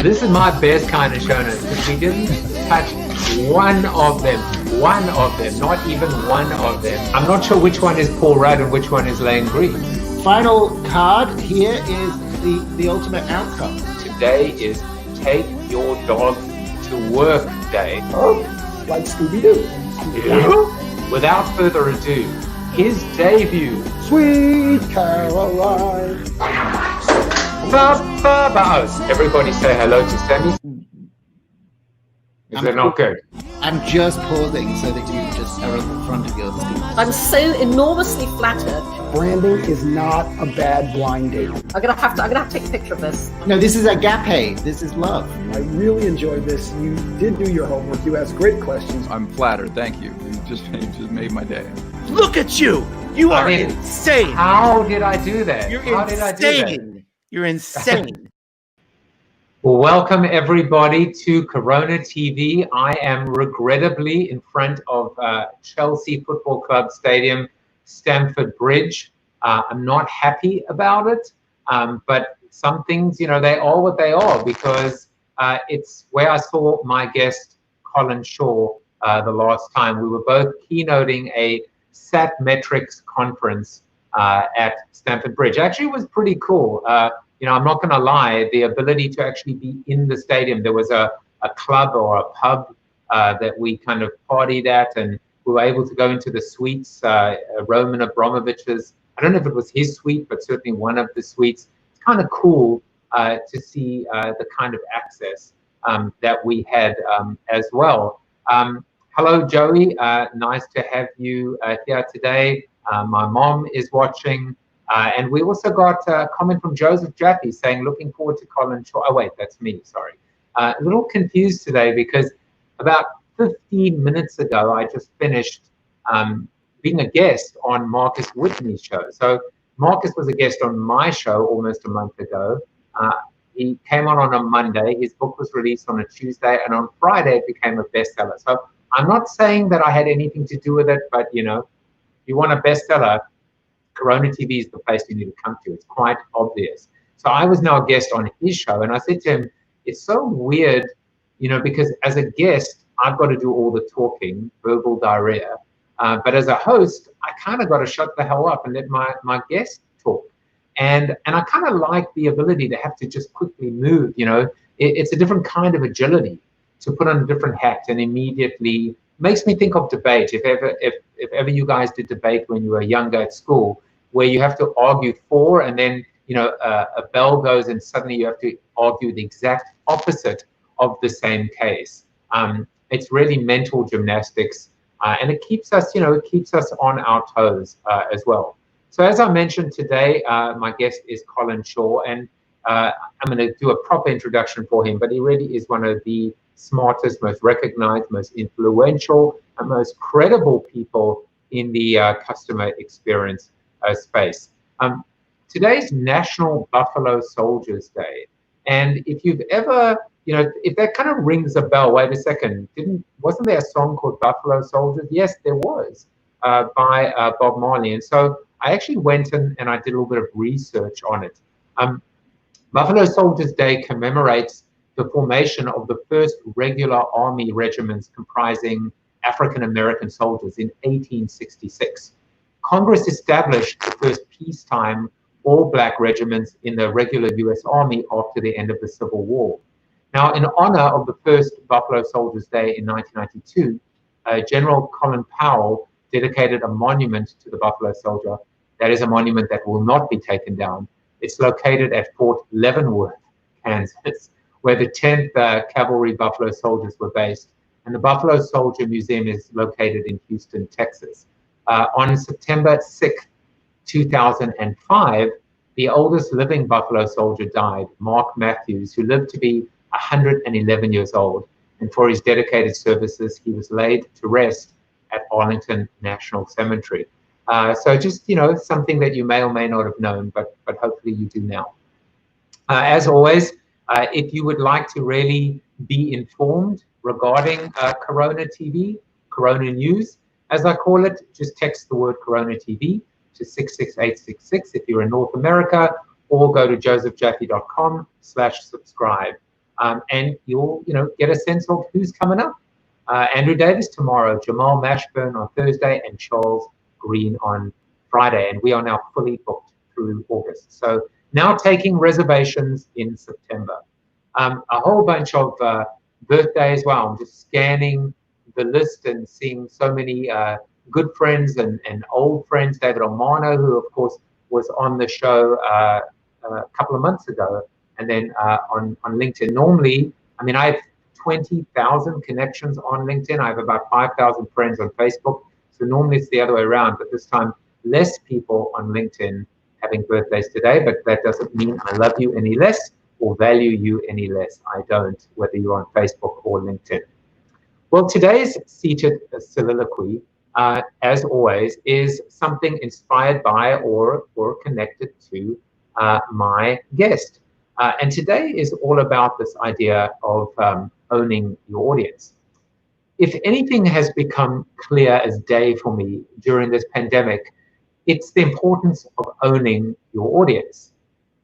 This is my best kind of show notes because we didn't touch one of them, not even one of them. I'm not sure which one is Paul Rudd and which one is Lane Green. Final card here is the ultimate outcome. Today is Take Your Dog to Work Day. Oh, like Scooby-Doo. Yeah. Without further ado, his debut. Sweet Caroline. Everybody say hello to Sammy. Is it not good? I'm just pausing so that you just are at the front of your screen. I'm so enormously flattered. Branding is not a bad blind date. I'm gonna have to take a picture of this. No, this is agape. This is love. I really enjoyed this. You did do your homework. You asked great questions. I'm flattered. Thank you. You just made my day. Look at you. You are insane. How did I do that? You're how insane. Did I do that? You're insane. Well, welcome everybody to Corona TV. I am regrettably in front of Chelsea Football Club Stadium, Stamford Bridge. I'm not happy about it, but some things, they are what they are because it's where I saw my guest, Colin Shaw, the last time. We were both keynoting a Satmetrics conference at Stamford Bridge. Actually, it was pretty cool. I'm not going to lie, the ability to actually be in the stadium. There was a club or a pub that we kind of partied at, and we were able to go into the suites, Roman Abramovich's. I don't know if it was his suite, but certainly one of the suites. It's kind of cool to see the kind of access that we had as well. Hello, Joey. Nice to have you here today. My mom is watching. And we also got a comment from Joseph Jaffe saying, looking forward to Colin Shaw. Oh, wait, that's me, sorry. A little confused today because about 15 minutes ago, I just finished being a guest on Marcus Whitney's show. So Marcus was a guest on my show almost a month ago. He came on a Monday. His book was released on a Tuesday, and on Friday it became a bestseller. So I'm not saying that I had anything to do with it, but, you want a bestseller, Corona TV is the place you need to come to. It's quite obvious. So I was now a guest on his show, and I said to him, it's so weird, because as a guest, I've got to do all the talking, verbal diarrhea. But as a host, I kind of got to shut the hell up and let my guest talk. And I kind of like the ability to have to just quickly move, It's a different kind of agility to put on a different hat and immediately makes me think of debate. If ever you guys did debate when you were younger at school, where you have to argue for, and then a bell goes and suddenly you have to argue the exact opposite of the same case. It's really mental gymnastics, and it keeps us, on our toes as well. So as I mentioned today, my guest is Colin Shaw, and I'm going to do a proper introduction for him, but he really is one of the smartest, most recognized, most influential, and most credible people in the customer experience space. Today's National Buffalo Soldiers Day, and if you've ever, if that kind of rings a bell, wait a second, wasn't there a song called Buffalo Soldiers? Yes, there was, by Bob Marley. And so I actually went and I did a little bit of research on it. Buffalo Soldiers Day commemorates the formation of the first regular army regiments comprising African American soldiers in 1866. Congress established the first peacetime all-black regiments in the regular U.S. Army after the end of the Civil War. Now, in honor of the first Buffalo Soldiers Day in 1992, General Colin Powell dedicated a monument to the Buffalo Soldier. That is a monument that will not be taken down. It's located at Fort Leavenworth, Kansas, where the 10th Cavalry Buffalo Soldiers were based. And the Buffalo Soldier Museum is located in Houston, Texas. On September 6, 2005, the oldest living Buffalo Soldier died, Mark Matthews, who lived to be 111 years old. And for his dedicated services, he was laid to rest at Arlington National Cemetery. So just, something that you may or may not have known, but hopefully you do now. As always, if you would like to really be informed regarding Corona TV, Corona News, as I call it, just text the word Corona TV to 66866 if you're in North America, or go to josephjaffe.com/subscribe. and you'll get a sense of who's coming up. Andrew Davis tomorrow, Jamal Mashburn on Thursday, and Charles Green on Friday. And we are now fully booked through August. So now taking reservations in September. A whole bunch of birthdays. Wow, I'm just scanning the list and seeing so many good friends and old friends. David Omano, who of course was on the show a couple of months ago, and then on LinkedIn. Normally, I mean, I have 20,000 connections on LinkedIn. I have about 5,000 friends on Facebook. So normally it's the other way around, but this time less people on LinkedIn having birthdays today, but that doesn't mean I love you any less or value you any less. I don't, whether you're on Facebook or LinkedIn. Well, today's seated soliloquy, as always, is something inspired by or connected to my guest. And today is all about this idea of owning your audience. If anything has become clear as day for me during this pandemic, it's the importance of owning your audience.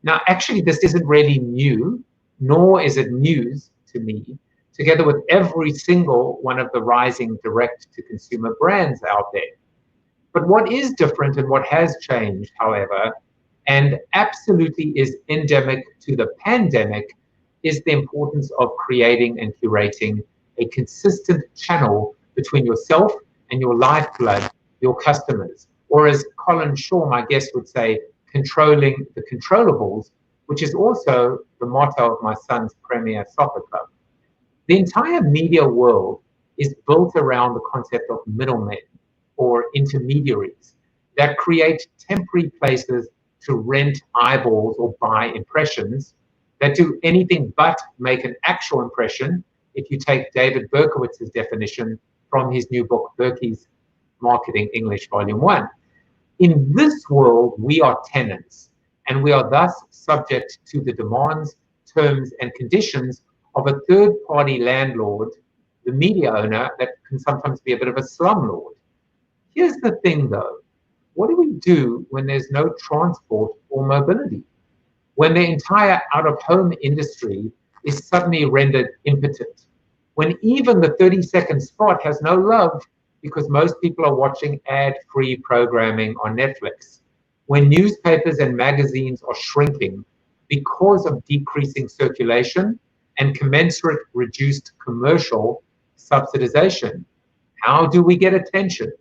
Now, actually, this isn't really new, nor is it news to me, together with every single one of the rising direct-to-consumer brands out there. But what is different and what has changed, however, and absolutely is endemic to the pandemic, is the importance of creating and curating a consistent channel between yourself and your lifeblood, your customers. Or as Colin Shaw, my guest, would say, controlling the controllables, which is also the motto of my son's premier soccer club. The entire media world is built around the concept of middlemen or intermediaries that create temporary places to rent eyeballs or buy impressions that do anything but make an actual impression, if you take David Berkowitz's definition from his new book, Berkey's Marketing English, Volume 1. In this world, we are tenants, and we are thus subject to the demands, terms, and conditions of a third-party landlord, the media owner, that can sometimes be a bit of a slumlord. Here's the thing, though. What do we do when there's no transport or mobility? When the entire out-of-home industry is suddenly rendered impotent? When even the 30-second spot has no love because most people are watching ad-free programming on Netflix? When newspapers and magazines are shrinking because of decreasing circulation and commensurate reduced commercial subsidization? How do we get attention?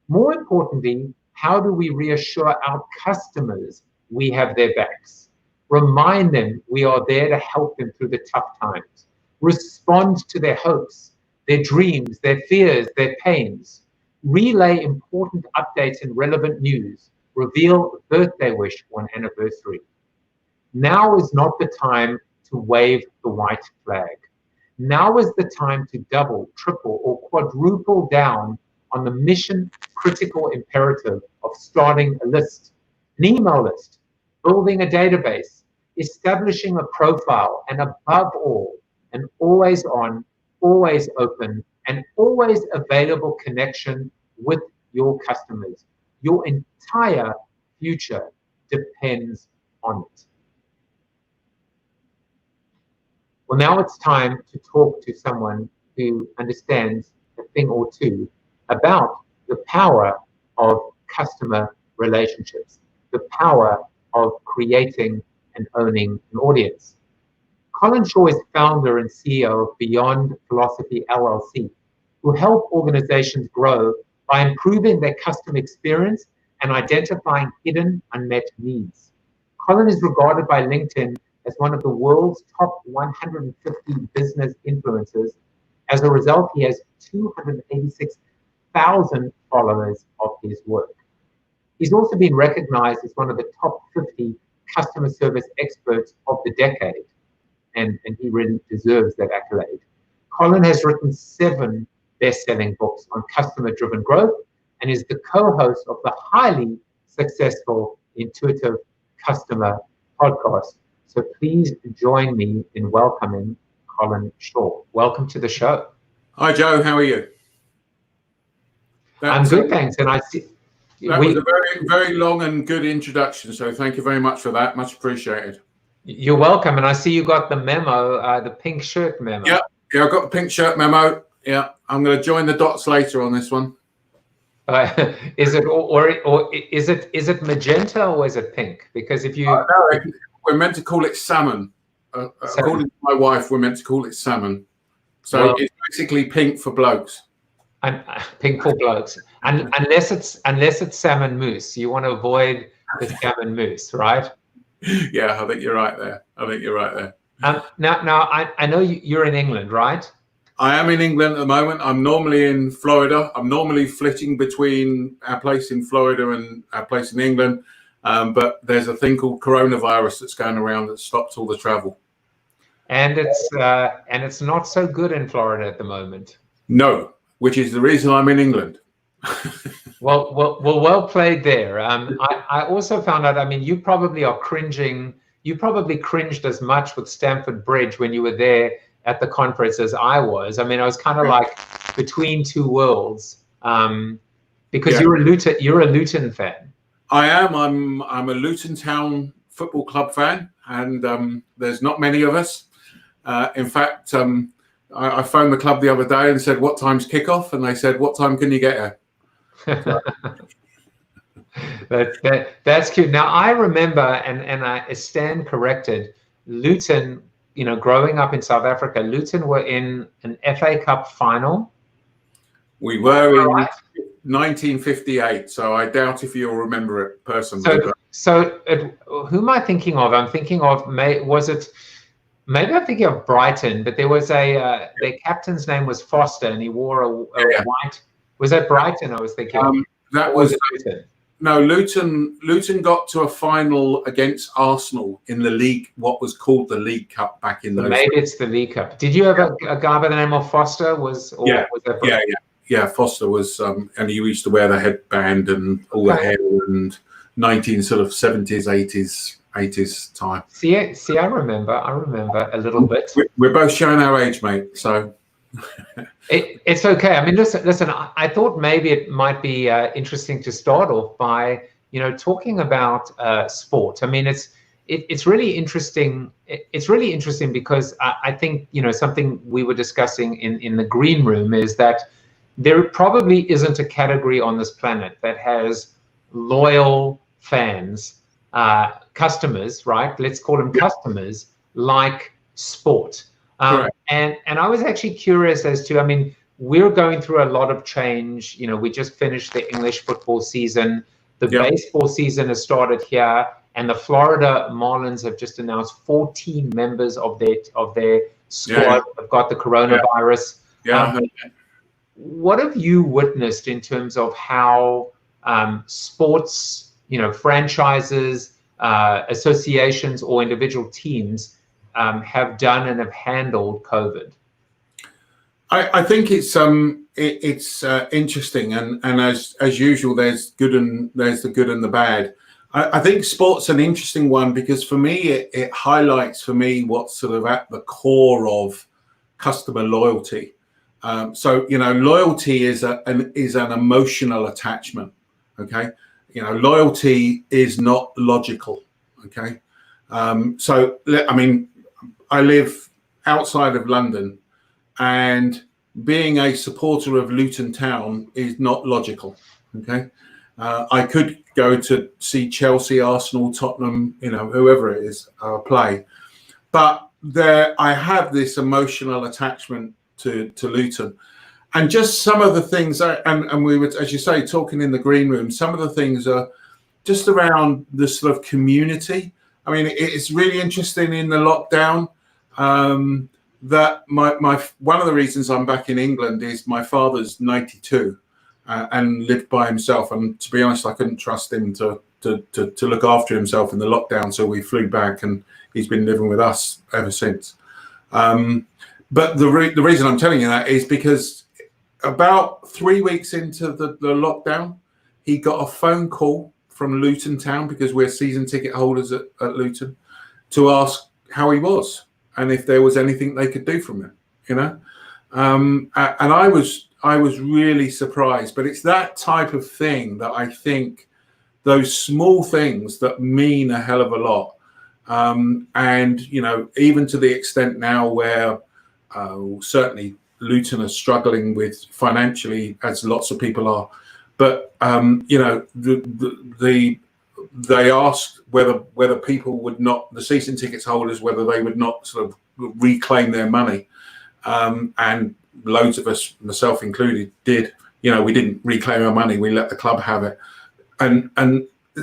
More importantly, how do we reassure our customers we have their backs? Remind them we are there to help them through the tough times. Respond to their hopes, their dreams, their fears, their pains. Relay important updates and relevant news. Reveal a birthday wish or an anniversary. Now is not the time to wave the white flag. Now is the time to double, triple, or quadruple down on the mission-critical imperative of starting a list, an email list, building a database, establishing a profile, and above all, an always on, always open, and always available connection with your customers. Your entire future depends on it. Well, now it's time to talk to someone who understands a thing or two about the power of customer relationships, the power of creating and owning an audience. Colin Shaw is founder and CEO of Beyond Philosophy LLC, who help organizations grow by improving their customer experience and identifying hidden unmet needs. Colin is regarded by LinkedIn as one of the world's top 150 business influencers. As a result, he has 286,000 followers of his work. He's also been recognized as one of the top 50 customer service experts of the decade, and he really deserves that accolade. Colin has written 7 best-selling books on customer-driven growth and is the co-host of the highly successful Intuitive Customer podcast. So please join me in welcoming Colin Shaw. Welcome to the show. Hi, Joe. How are you? I'm good, thanks. And I see that was a very, very long and good introduction. So thank you very much for that. Much appreciated. You're welcome. And I see you got the memo, the pink shirt memo. Yeah, I got the pink shirt memo. Yeah, I'm going to join the dots later on this one. Is it or is it magenta or is it pink? Because if you no, we're meant to call it salmon. According to my wife, we're meant to call it salmon. So well, it's basically pink for blokes. And pink for blokes. And unless it's salmon mousse, you want to avoid the salmon mousse, right? Yeah, I think you're right there. Now I know you're in England, right? I am in England at the moment. I'm normally in Florida. I'm normally flitting between our place in Florida and our place in England. But there's a thing called coronavirus that's going around that stops all the travel. And it's not so good in Florida at the moment. No, which is the reason I'm in England. well played there. I also found out, I mean, you probably are cringing. You probably cringed as much with Stamford Bridge when you were there at the conference as I was. I mean, I was kind of like between two worlds, because you're a Luton fan. I am. I'm a Luton Town Football Club fan, and there's not many of us. In fact, I phoned the club the other day and said, "What time's kickoff?" And they said, "What time can you get here?" That's cute. Now I remember, and I stand corrected, Luton. You know, growing up in South Africa, Luton were in an FA Cup final. We were in 1958, so I doubt if you'll remember it personally. Who am I thinking of? I'm thinking of maybe I'm thinking of Brighton, but there was their captain's name was Foster, and he wore a white. Was that Brighton? I was thinking. That was Luton. No, Luton got to a final against Arsenal in the league, what was called the League Cup back in those days. Maybe it's the League Cup. Did you have a guy by the name of Foster? Yeah, Foster was, and he used to wear the headband and all the hair, and 1970s, 80s time. See, I remember a little bit. We're both showing our age, mate, so... It's okay. I mean, listen. I thought maybe it might be interesting to start off by talking about sport. I mean, it's really interesting. It's really interesting because I think something we were discussing in the green room is that there probably isn't a category on this planet that has loyal fans, customers, right? Let's call them customers, like sport. And I was actually curious as to, I mean, we're going through a lot of change. We just finished the English football season. The baseball season has started here, and the Florida Marlins have just announced 14 members of their squad have got the coronavirus. What have you witnessed in terms of how sports, franchises, associations, or individual teams have done and have handled COVID? I think it's interesting, and as usual, there's the good and the bad. I think sport's an interesting one because for me, it highlights for me what's sort of at the core of customer loyalty. So loyalty is an emotional attachment. Okay, loyalty is not logical. Okay, so I mean, I live outside of London, and being a supporter of Luton Town is not logical. Okay, I could go to see Chelsea, Arsenal, Tottenham, whoever it is, play, but I have this emotional attachment to Luton, and just some of the things, and we were, as you say, talking in the green room. Some of the things are just around the sort of community. I mean, it's really interesting in the lockdown. That my one of the reasons I'm back in England is my father's 92 and lived by himself, and to be honest, I couldn't trust him to look after himself in the lockdown, so we flew back, and he's been living with us ever since. But the reason I'm telling you that is because about 3 weeks into the lockdown, he got a phone call from Luton Town, because we're season ticket holders at Luton, to ask how he was and if there was anything they could do from him, and I was really surprised. But it's that type of thing that I think, those small things that mean a hell of a lot. And even to the extent now where certainly Luton are struggling with financially, as lots of people are, but they asked whether people would not, the season tickets holders, whether they would not sort of reclaim their money, and loads of us, myself included, did. We didn't reclaim our money; we let the club have it, and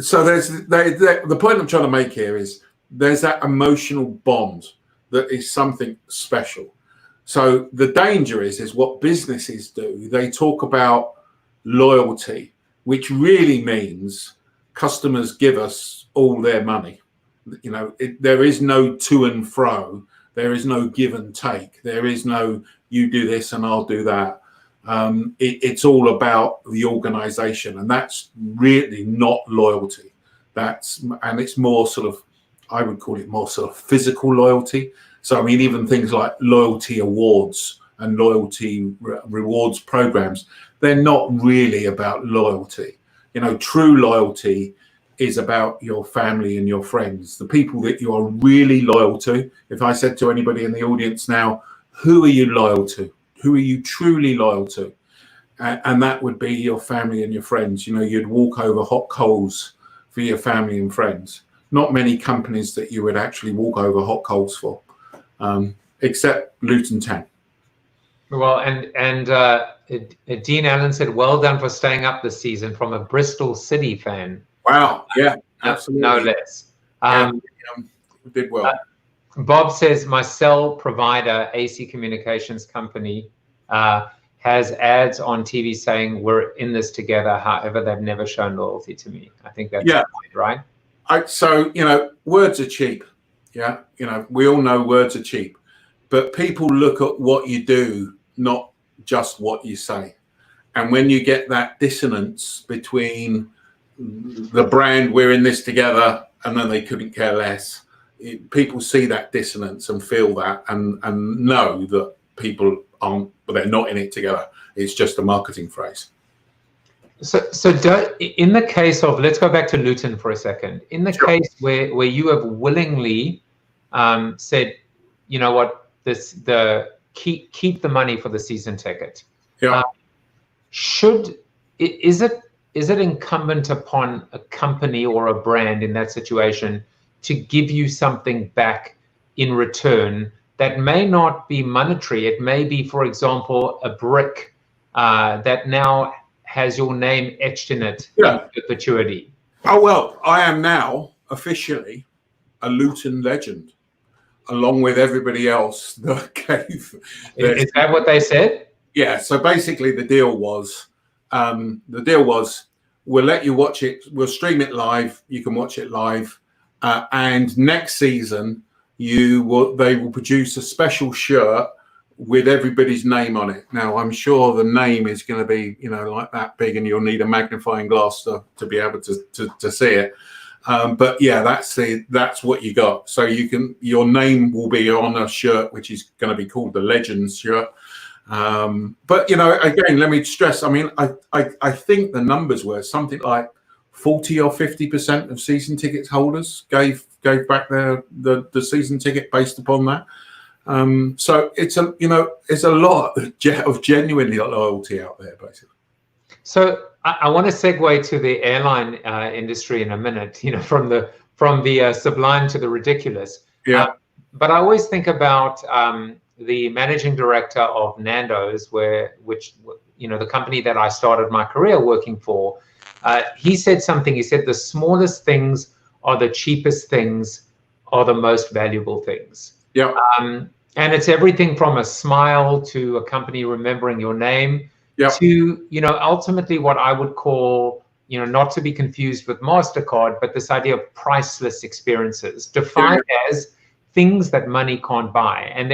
so the point I'm trying to make here is there's that emotional bond that is something special. So the danger is what businesses do. They talk about loyalty, which really means customers give us all their money. There is no to and fro. There is no give and take. There is no you do this and I'll do that. It's all about the organization, and that's really not loyalty. And it's more sort of, I would call it more sort of physical loyalty. So, I mean, even things like loyalty awards and loyalty rewards programs, they're not really about loyalty. True loyalty is about your family and your friends, the people that you are really loyal to. If I said to anybody in the audience now, who are you loyal to? Who are you truly loyal to? And that would be your family and your friends. You'd walk over hot coals for your family and friends. Not many companies that you would actually walk over hot coals for, except Luton Town. Well, and Dean Allen said, well done for staying up this season, from a Bristol City fan. Wow, yeah, absolutely. No less. Did well. Bob says, my cell provider, AC Communications Company, has ads on TV saying we're in this together. However, they've never shown loyalty to me. I think that's right. So, words are cheap. Yeah. We all know words are cheap, but people look at what you do, not just what you say. And when you get that dissonance between the brand, we're in this together, and then they couldn't care less, people see that dissonance and feel that and know that people aren't, but they're not in it together. It's just a marketing phrase. So in the case of, let's go back to Luton for a second. In the case where you have willingly said, you know what, keep the money for the season ticket. Yeah. Is it incumbent upon a company or a brand in that situation to give you something back in return that may not be monetary? It may be, for example, a brick that now has your name etched in it in perpetuity. Oh, well, I am now officially a Luton legend, along with everybody else that gave. Is that what they said? Yeah. So basically, the deal was, we'll let you watch it. We'll stream it live. You can watch it live, and next season, they will produce a special shirt with everybody's name on it. Now, I'm sure the name is going to be, like that big, and you'll need a magnifying glass to be able to see it. But yeah, that's what you got. So your name will be on a shirt, which is going to be called the Legends shirt. But again, let me stress. I mean, I think the numbers were something like 40 or 50% of season ticket holders gave back the season ticket based upon that. So it's a lot of genuine loyalty out there, basically. So I want to segue to the airline industry in a minute. From the sublime to the ridiculous. Yeah. But I always think about the managing director of Nando's, which the company that I started my career working for. He said something. He said the smallest things are the cheapest things, are the most valuable things. Yeah. And it's everything from a smile to a company remembering your name, to ultimately what I would call, not to be confused with MasterCard, but this idea of priceless experiences, defined as things that money can't buy. And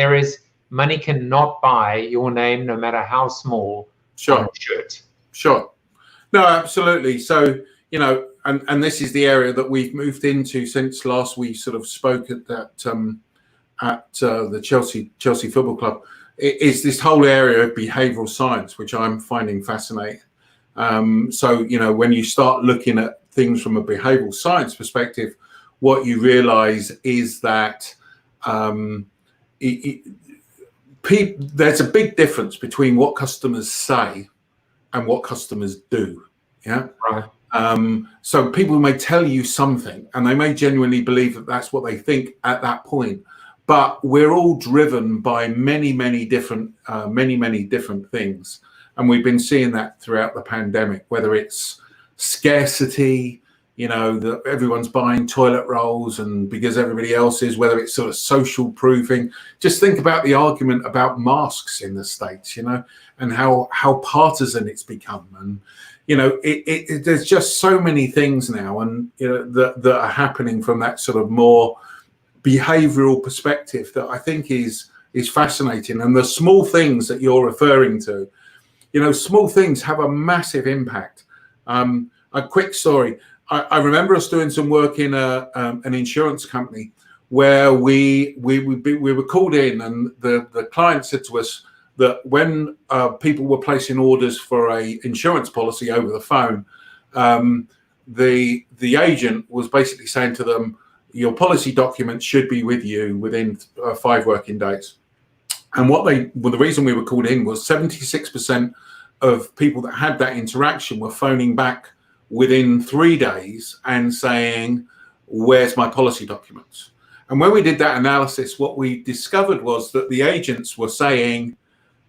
money cannot buy your name, no matter how small, on a shirt. Sure. No, absolutely. So, and this is the area that we've moved into since last we sort of spoke at that at the Chelsea Football Club. Is this whole area of behavioural science, which I'm finding fascinating. So, when you start looking at things from a behavioural science perspective, what you realize is that there's a big difference between what customers say and what customers do. Yeah. Right. So people may tell you something and they may genuinely believe that that's what they think at that point, but we're all driven by many different things, and we've been seeing that throughout the pandemic, whether it's scarcity, that everyone's buying toilet rolls and because everybody else is, whether it's sort of social proofing. Just think about the argument about masks in the States, and how partisan it's become. And, there's just so many things now, and, that are happening from that sort of more behavioral perspective that I think is fascinating. And the small things that you're referring to, small things have a massive impact. A quick story. I remember us doing some work in an insurance company where we were called in, and the client said to us that when people were placing orders for a insurance policy over the phone, the agent was basically saying to them, your policy documents should be with you within 5 working days. And the reason we were called in was 76% of people that had that interaction were phoning back within 3 days and saying, where's my policy documents? And when we did that analysis, what we discovered was that the agents were saying,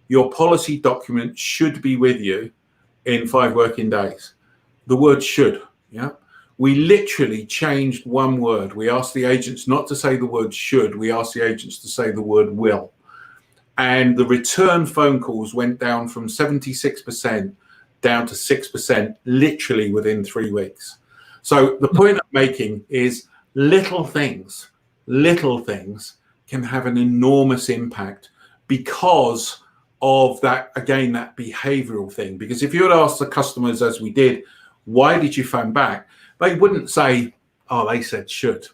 your policy document should be with you in 5 working days. The word should, yeah? We literally changed one word. We asked the agents not to say the word should, we asked the agents to say the word will. And the return phone calls went down from 76% down to 6%, literally within 3 weeks. So the point I'm making is little things can have an enormous impact because of that, again, that behavioral thing. Because if you had asked the customers, as we did, why did you phone back? They wouldn't say, oh, they said should.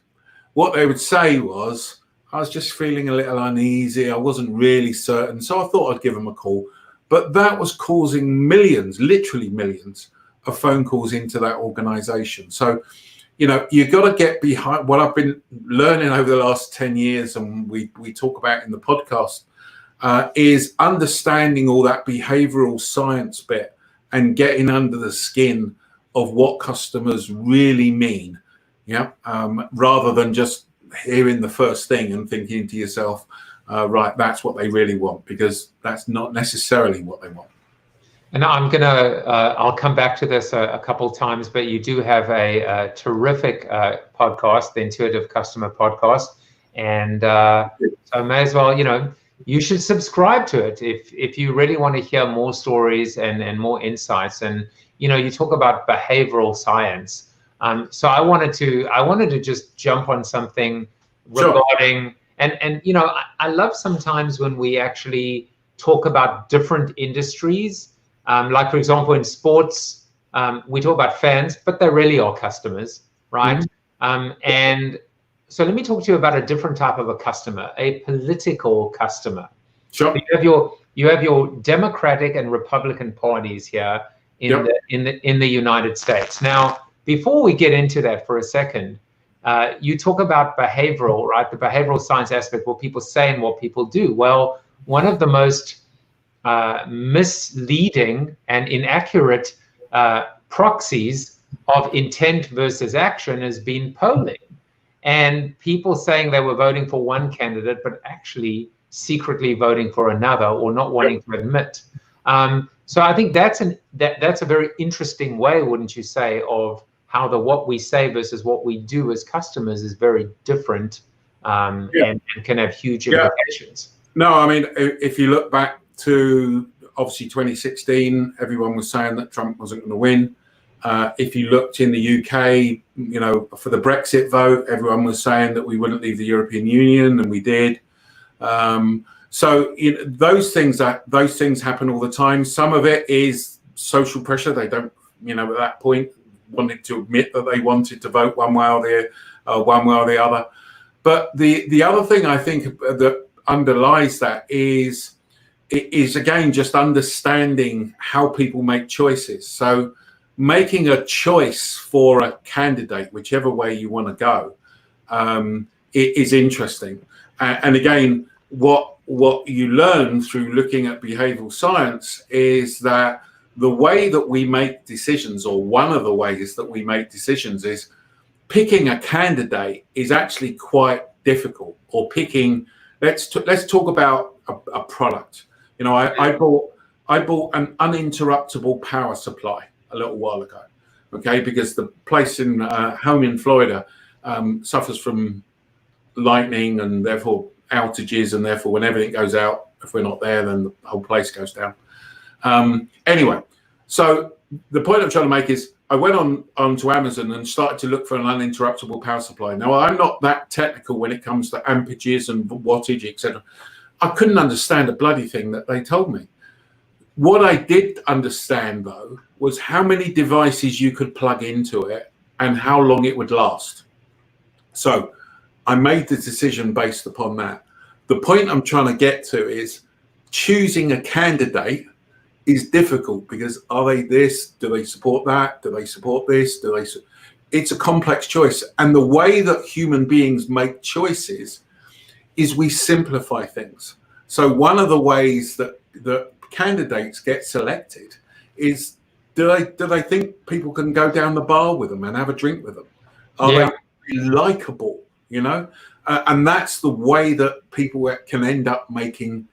What they would say was, I was just feeling a little uneasy. I wasn't really certain. So I thought I'd give them a call. But that was causing millions, literally millions of phone calls into that organization. So, you've got to get behind what I've been learning over the last 10 years, and we talk about in the podcast, is understanding all that behavioral science bit and getting under the skin of what customers really mean. Yeah. Rather than just hearing the first thing and thinking to yourself, right, that's what they really want, because that's not necessarily what they want. And I'll come back to this a couple times, but you do have a terrific podcast, the Intuitive Customer Podcast. And so I may as well, you should subscribe to it if you really want to hear more stories and more insights. And, you talk about behavioral science. So I wanted to just jump on something regarding, and I love sometimes when we actually talk about different industries. Like, for example, in sports, we talk about fans, but they really are customers, right? Mm-hmm. And so let me talk to you about a different type of a customer, a political customer. Sure. You have your Democratic and Republican parties here in the United States. Now, before we get into that for a second, you talk about behavioral, right? The behavioral science aspect, what people say and what people do. Well, one of the most misleading and inaccurate proxies of intent versus action has been polling, and people saying they were voting for one candidate but actually secretly voting for another, or not wanting to admit. So I think that's a very interesting way, wouldn't you say, of how what we say versus what we do as customers is very different, and can have huge implications. No, I mean, if you look back to obviously 2016, everyone was saying that Trump wasn't going to win. If you looked in the UK, for the Brexit vote, everyone was saying that we wouldn't leave the European Union, and we did. So those things happen all the time. Some of it is social pressure. They don't, at that point, wanted to admit that they wanted to vote one way or the other. But the other thing I think that underlies that is again just understanding how people make choices. So making a choice for a candidate, whichever way you want to go, it is interesting. And again, what you learn through looking at behavioral science is that the way that we make decisions, or one of the ways that we make decisions, is picking a candidate is actually quite difficult. Or picking, let's talk about a product. You know, I bought an uninterruptible power supply a little while ago, okay, because the place in home in Florida suffers from lightning and therefore outages, and therefore when everything goes out, if we're not there, then the whole place goes down. Anyway, so the point I'm trying to make is I went onto Amazon and started to look for an uninterruptible power supply. Now, I'm not that technical when it comes to amperages and wattage, etc. I couldn't understand a bloody thing that they told me. What I did understand, though, was how many devices you could plug into it and how long it would last. So I made the decision based upon that. The point I'm trying to get to is choosing a candidate is difficult, because are they this? Do they support that? Do they support this? It's a complex choice. And the way that human beings make choices is we simplify things. So one of the ways that candidates get selected is, do they think people can go down the bar with them and have a drink with them? Are they likable? You know, and that's the way that people can end up making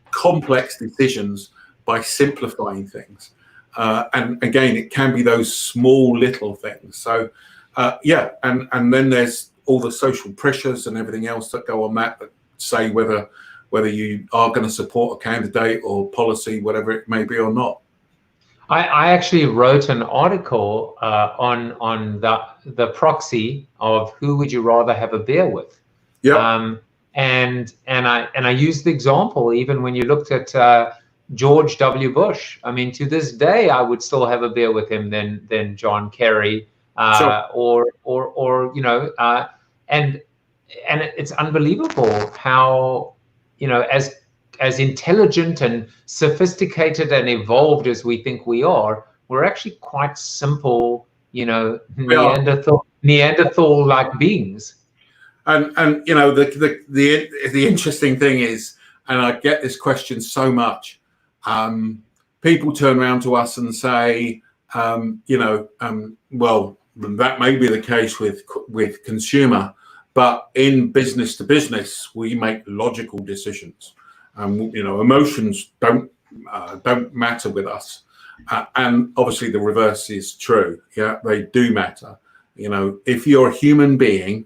complex decisions, by simplifying things. And again, it can be those small little things. So and then there's all the social pressures and everything else that go on that say whether you are going to support a candidate or policy, whatever it may be, or not. I actually wrote an article on the proxy of who would you rather have a beer with. Yeah. And I used the example, even when you looked at George W. Bush. I mean, to this day, I would still have a beer with him than John Kerry, Sure. or you know, and it's unbelievable how, you know, as intelligent and sophisticated and evolved as we think we are, we're actually quite simple, you know, Neanderthal-like beings. And you know, the interesting thing is, and I get this question so much, people turn around to us and say, well, that may be the case with consumer, but in business to business, we make logical decisions. You know, emotions don't matter with us, and obviously the reverse is true. Yeah, they do matter. You know, if you're a human being,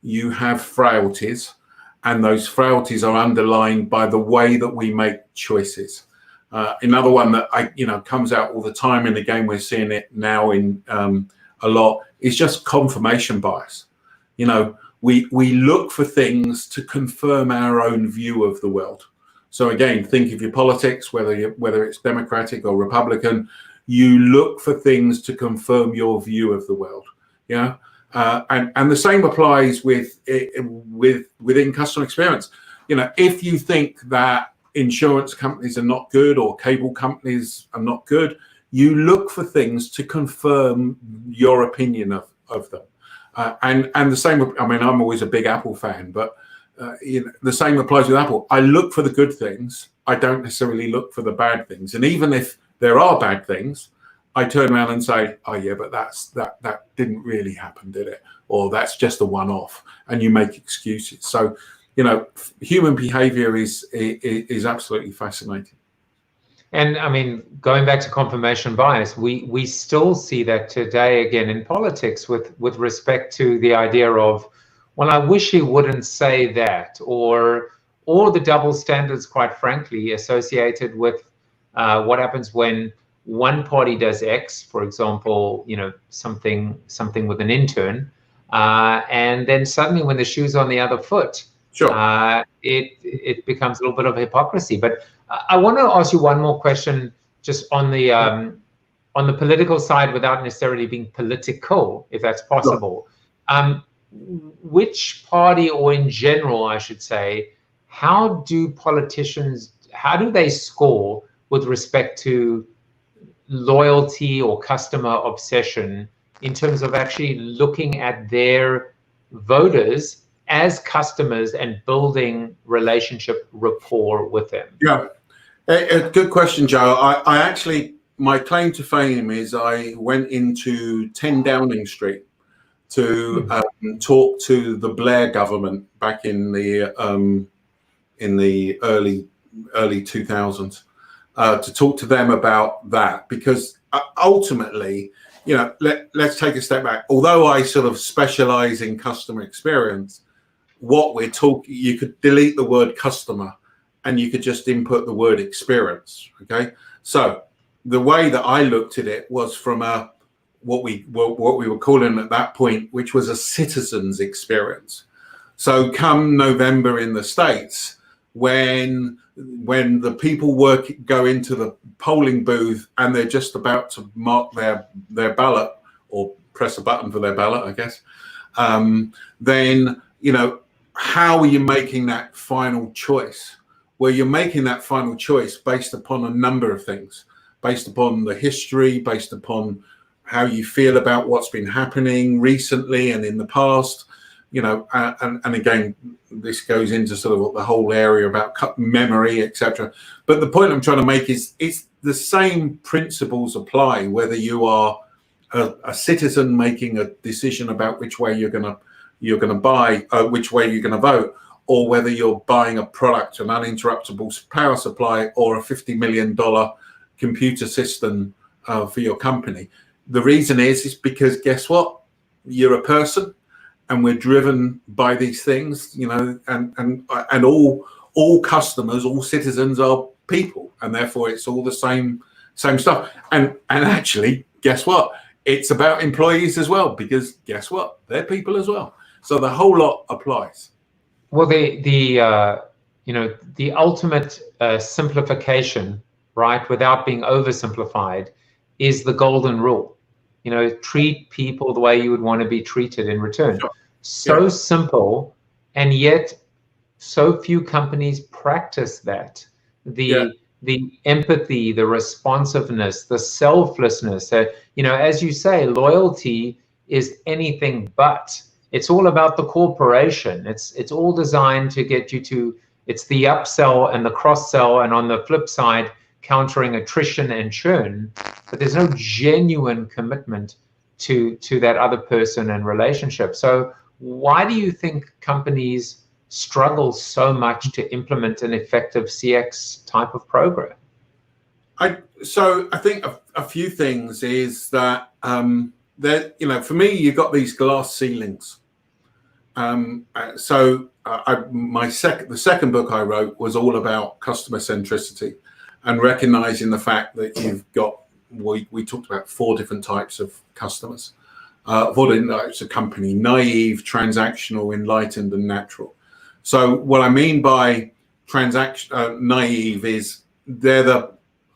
you have frailties, and those frailties are underlined by the way that we make choices. Another one that comes out all the time in the game, we're seeing it now in a lot, is just confirmation bias. You know, we look for things to confirm our own view of the world. So again, think of your politics, whether it's Democratic or Republican, you look for things to confirm your view of the world. Yeah. And the same applies within customer experience. You know, if you think that insurance companies are not good or cable companies are not good, you look for things to confirm your opinion of them. And the same, I mean, I'm always a big Apple fan, but the same applies with Apple. I look for the good things. I don't necessarily look for the bad things. And even if there are bad things, I turn around and say, oh yeah, but that didn't really happen, did it? Or that's just a one-off, and you make excuses. So, you know, human behavior is absolutely fascinating. And I mean, going back to confirmation bias, we still see that today again in politics with respect to the idea of, well, I wish he wouldn't say that, or the double standards, quite frankly, associated with what happens when one party does X, for example, you know, something with an intern, and then suddenly when the shoe's on the other foot, sure, it becomes a little bit of hypocrisy. But I want to ask you one more question, just on the political side, without necessarily being political, if that's possible. Sure. Which party, or in general, I should say, how do politicians, how do they score with respect to loyalty or customer obsession in terms of actually looking at their voters as customers and building relationship rapport with them? Yeah, a good question, Joe. I actually, my claim to fame is I went into 10 Downing Street to talk to the Blair government back in the early 2000s, to talk to them about that, because ultimately, you know, let's take a step back. Although I sort of specialize in customer experience, what we're talking, you could delete the word customer and you could just input the word experience. Okay, so the way that I looked at it was from a what we were calling at that point, which was a citizen's experience. So come November in the States, when the people go into the polling booth and they're just about to mark their ballot or press a button for their ballot, I guess, then, you know, how are you making that final choice? Well, you're making that final choice based upon a number of things, based upon the history, based upon how you feel about what's been happening recently and in the past, you know, and again, this goes into sort of the whole area about memory, etc. But the point I'm trying to make is it's the same principles apply whether you are a citizen making a decision about which way you're going to buy, which way you're going to vote, or whether you're buying a product, an uninterruptible power supply, or a $50 million computer system for your company. The reason is because guess what? You're a person, and we're driven by these things, you know, and all customers, all citizens are people, and therefore it's all the same stuff. And actually, guess what? It's about employees as well, because guess what? They're people as well. So the whole lot applies. Well, the ultimate simplification, right, without being oversimplified, is the golden rule. You know, treat people the way you would want to be treated in return. Sure. So simple, and yet so few companies practice that. The empathy, the responsiveness, the selflessness. You know, as you say, loyalty is anything but. It's all about the corporation. It's all designed to get you to. It's the upsell and the cross sell, and on the flip side, countering attrition and churn, but there's no genuine commitment to that other person and relationship. So why do you think companies struggle so much to implement an effective CX type of program? So I think a few things is that you know, for me, you've got these glass ceilings. The second book I wrote was all about customer centricity and recognizing the fact that you've got, we talked about 4 different types of customers, 4 different types of company: naive, transactional, enlightened, and natural. So what I mean by naive is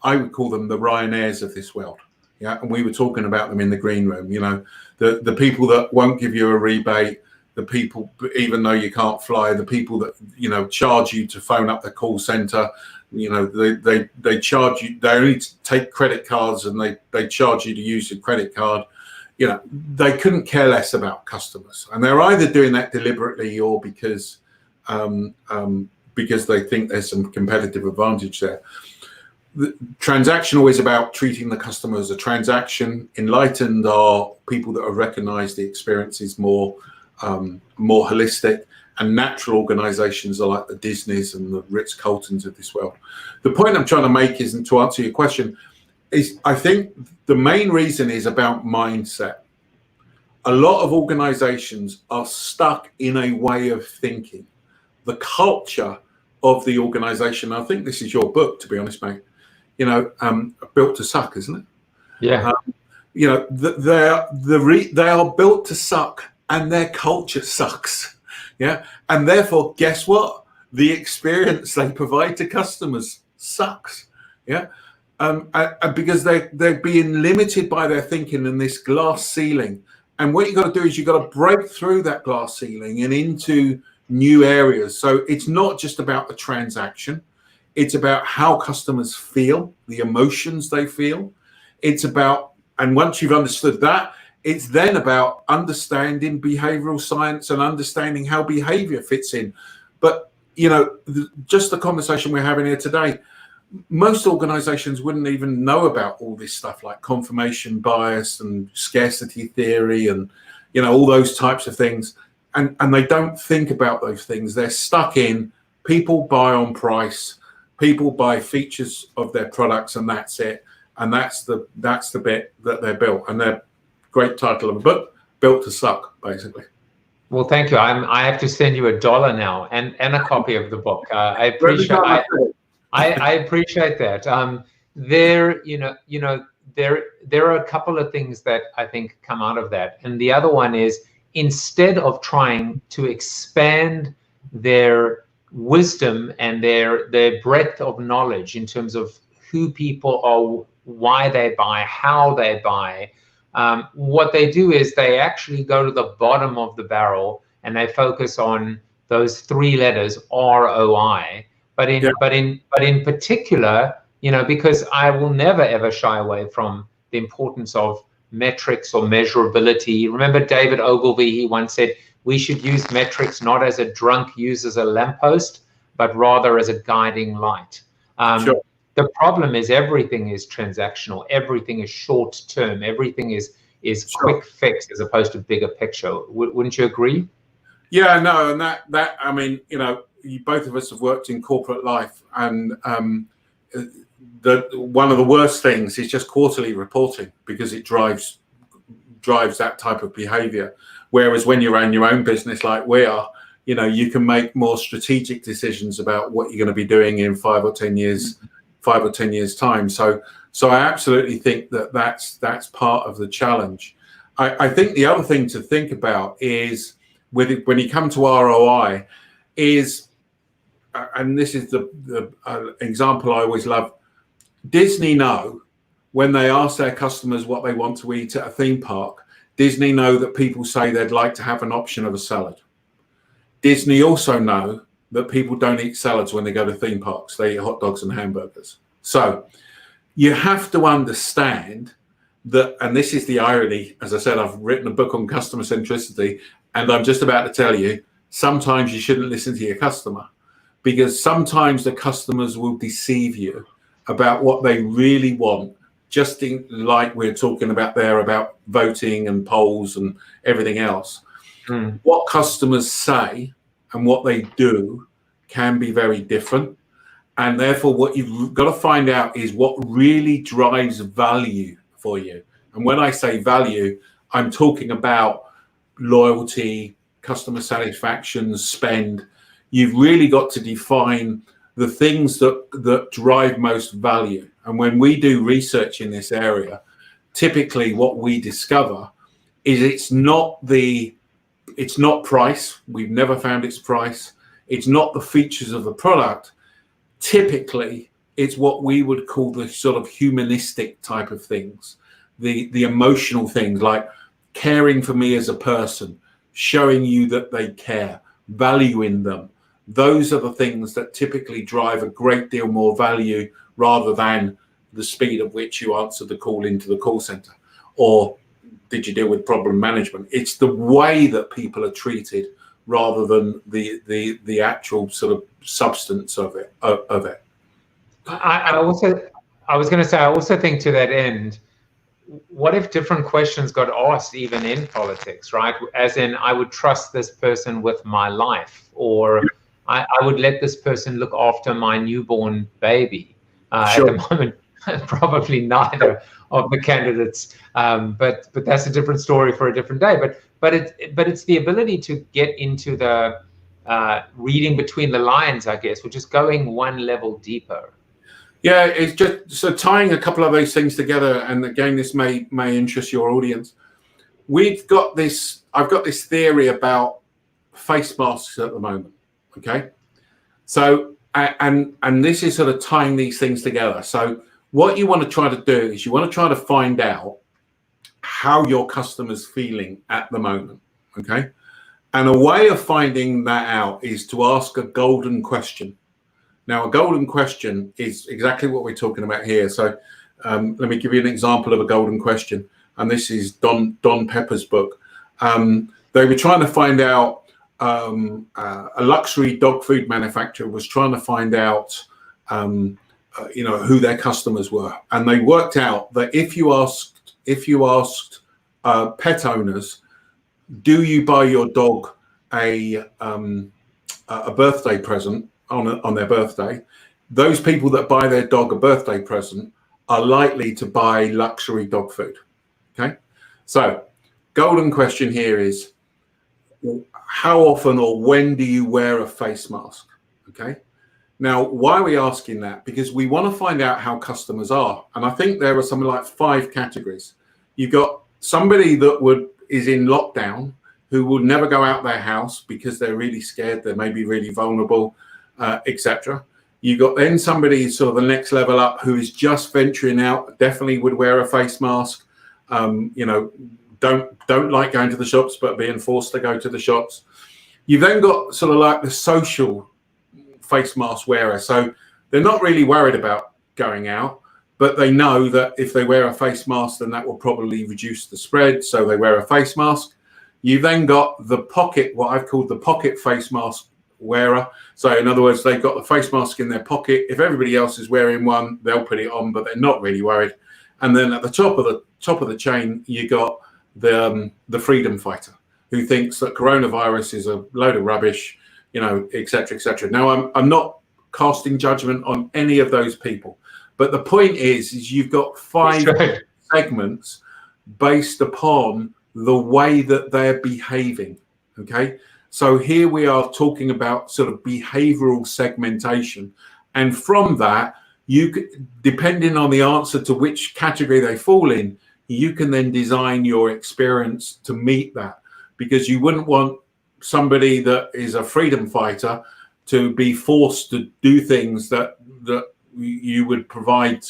I would call them the Ryanairs of this world. Yeah, and we were talking about them in the green room. You know, the people that won't give you a rebate, the people, even though you can't fly, the people that, you know, charge you to phone up the call center. You know, they charge you, they only take credit cards, and they charge you to use your credit card. You know, they couldn't care less about customers, and they're either doing that deliberately or because they think there's some competitive advantage there. The transactional is about treating the customer as a transaction. Enlightened are people that have recognized the experience is more holistic. And natural organizations are like the Disneys and the Ritz-Carltons of this world. The point I'm trying to make is, and to answer your question, is I think the main reason is about mindset. A lot of organizations are stuck in a way of thinking. The culture of the organization, I think this is your book, to be honest, mate, you know, Built to Suck, isn't it? Yeah. You know, they are built to suck, and their culture sucks. Yeah, and therefore, guess what? The experience they provide to customers sucks. Yeah, because they're being limited by their thinking in this glass ceiling. And what you got to do is you got to break through that glass ceiling and into new areas. So it's not just about the transaction; it's about how customers feel, the emotions they feel. It's about, and once you've understood that, It's then about understanding behavioral science and understanding how behavior fits in. But, you know, just the conversation we're having here today, most organizations wouldn't even know about all this stuff like confirmation bias and scarcity theory and, you know, all those types of things. And they don't think about those things. They're stuck in people buy on price, people buy features of their products, and that's it. And that's the bit that they're built. And they're great title of a book, Built to Suck, basically. Well, thank you. I have to send you $1 now and a copy of the book. I appreciate I appreciate that. There are a couple of things that I think come out of that, and the other one is, instead of trying to expand their wisdom and their breadth of knowledge in terms of who people are, why they buy, how they buy, what they do is they actually go to the bottom of the barrel and they focus on those 3 letters, ROI. But in particular, you know, because I will never ever shy away from the importance of metrics or measurability. Remember David Ogilvy, he once said, we should use metrics not as a drunk uses a lamppost, but rather as a guiding light. Sure. The problem is everything is transactional, everything is short term, everything is quick fix as opposed to bigger picture. Wouldn't you agree? Yeah, no, and that I mean, you know, both of us have worked in corporate life, and one of the worst things is just quarterly reporting, because it drives that type of behavior. Whereas when you run your own business like we are, you know, you can make more strategic decisions about what you're going to be doing in 5 or 10 years time. So I absolutely think that's part of the challenge. I think the other thing to think about is when you come to ROI is, and this is the example I always love, Disney know when they ask their customers what they want to eat at a theme park, Disney know that people say they'd like to have an option of a salad. Disney also know that people don't eat salads when they go to theme parks. They eat hot dogs and hamburgers. So you have to understand that, and this is the irony, as I said, I've written a book on customer centricity, and I'm just about to tell you, sometimes you shouldn't listen to your customer, because sometimes the customers will deceive you about what they really want, just like we're talking about there about voting and polls and everything else. What customers say and what they do can be very different. And therefore, what you've got to find out is what really drives value for you. And when I say value, I'm talking about loyalty, customer satisfaction, spend. You've really got to define the things that drive most value. And when we do research in this area, typically what we discover is it's not price. We've never found it's price. It's not the features of the product. Typically, it's what we would call the sort of humanistic type of things, the emotional things, like caring for me as a person, showing you that they care, valuing them. Those are the things that typically drive a great deal more value, rather than the speed at which you answer the call into the call center, or did you deal with problem management. It's the way that people are treated rather than the actual sort of substance of it. I was going to say, I also think to that end, what if different questions got asked even in politics, right? As in, I would trust this person with my life, or I would let this person look after my newborn baby. Sure. At the moment, probably neither of the candidates, but that's a different story for a different day. But it's the ability to get into the reading between the lines, I guess, which is going one level deeper. Yeah, it's just so tying a couple of those things together, and again, this may interest your audience. I've got this theory about face masks at the moment. Okay, so and this is sort of tying these things together. So what you want to try to do is you want to try to find out how your customer's feeling at the moment. Okay, and a way of finding that out is to ask a golden question. Now, a golden question is exactly what we're talking about here. So let me give you an example of a golden question. and this is Don Pepper's book. They were trying to find out, a luxury dog food manufacturer was trying to find out, who their customers were, and they worked out that if you asked pet owners, do you buy your dog a birthday present on their birthday, those people that buy their dog a birthday present are likely to buy luxury dog food. Okay, so golden question here is, how often or when do you wear a face mask? Okay, now why are we asking that? Because we want to find out how customers are, and I think there are something like 5 categories. You've got somebody that is in lockdown, who will never go out their house because they're really scared, they may be really vulnerable, etc. You got then somebody sort of the next level up who is just venturing out, definitely would wear a face mask, don't like going to the shops but being forced to go to the shops. You've then got sort of like the social face mask wearer, so they're not really worried about going out, but they know that if they wear a face mask then that will probably reduce the spread, so they wear a face mask. You've then got the pocket, what I've called the pocket face mask wearer. So in other words, they've got the face mask in their pocket. If everybody else is wearing one, they'll put it on, but they're not really worried. And then at the top of the chain, you got the freedom fighter, who thinks that coronavirus is a load of rubbish, et cetera, et cetera. Now, I'm not casting judgment on any of those people, but the point is you've got 5 segments based upon the way that they're behaving. Okay, so here we are talking about sort of behavioral segmentation, and from that, you could, depending on the answer to which category they fall in, you can then design your experience to meet that, because you wouldn't want somebody that is a freedom fighter to be forced to do things that you would provide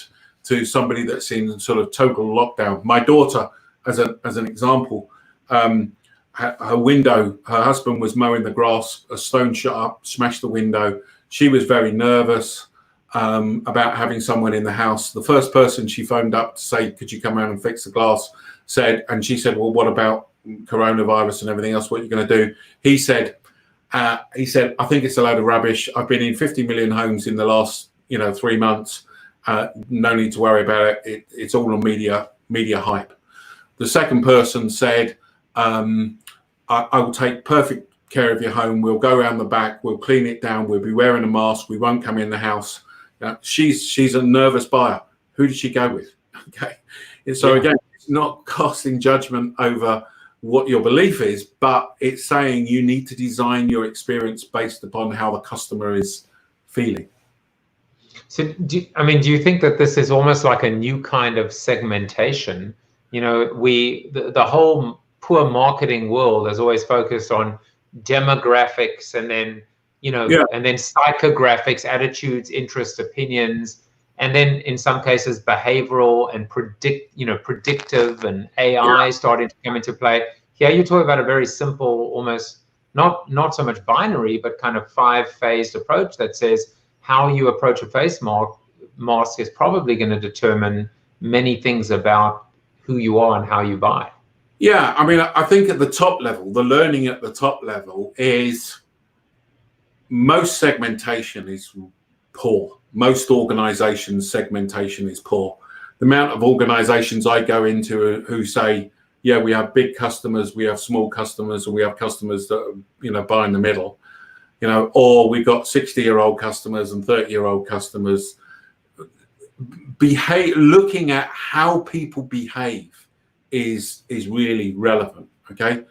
to somebody that's in sort of total lockdown. My daughter, as an example, her window, her husband was mowing the grass, a stone shot up, smashed the window. She was very nervous about having someone in the house. The first person she phoned up to say, could you come around and fix the glass, she said, well, what about coronavirus and everything else? What are you going to do? He said, I think it's a load of rubbish. I've been in 50 million homes in the last 3 months. No need to worry about it. It's all on media hype. The second person said, I will take perfect care of your home. We'll go around the back. We'll clean it down. We'll be wearing a mask. We won't come in the house. She's a nervous buyer. Who did she go with? Okay. And so again, it's not casting judgment over what your belief is, but it's saying you need to design your experience based upon how the customer is feeling. So, do you think that this is almost like a new kind of segmentation? The whole poor marketing world has always focused on demographics and then, and then psychographics, attitudes, interests, opinions, and then in some cases behavioral and predictive and AI starting to come into play. Here you're talking about a very simple, almost not so much binary, but kind of 5-phased approach that says how you approach a face mask is probably going to determine many things about who you are and how you buy. Yeah, I think at the top level, the learning at the top level is most segmentation is poor. Most organizations' segmentation is poor. The amount of organizations I go into who say, yeah, we have big customers, we have small customers, and we have customers that buy in the middle, or we've got 60-year-old customers and 30-year-old customers. Looking at how people behave is really relevant. Okay,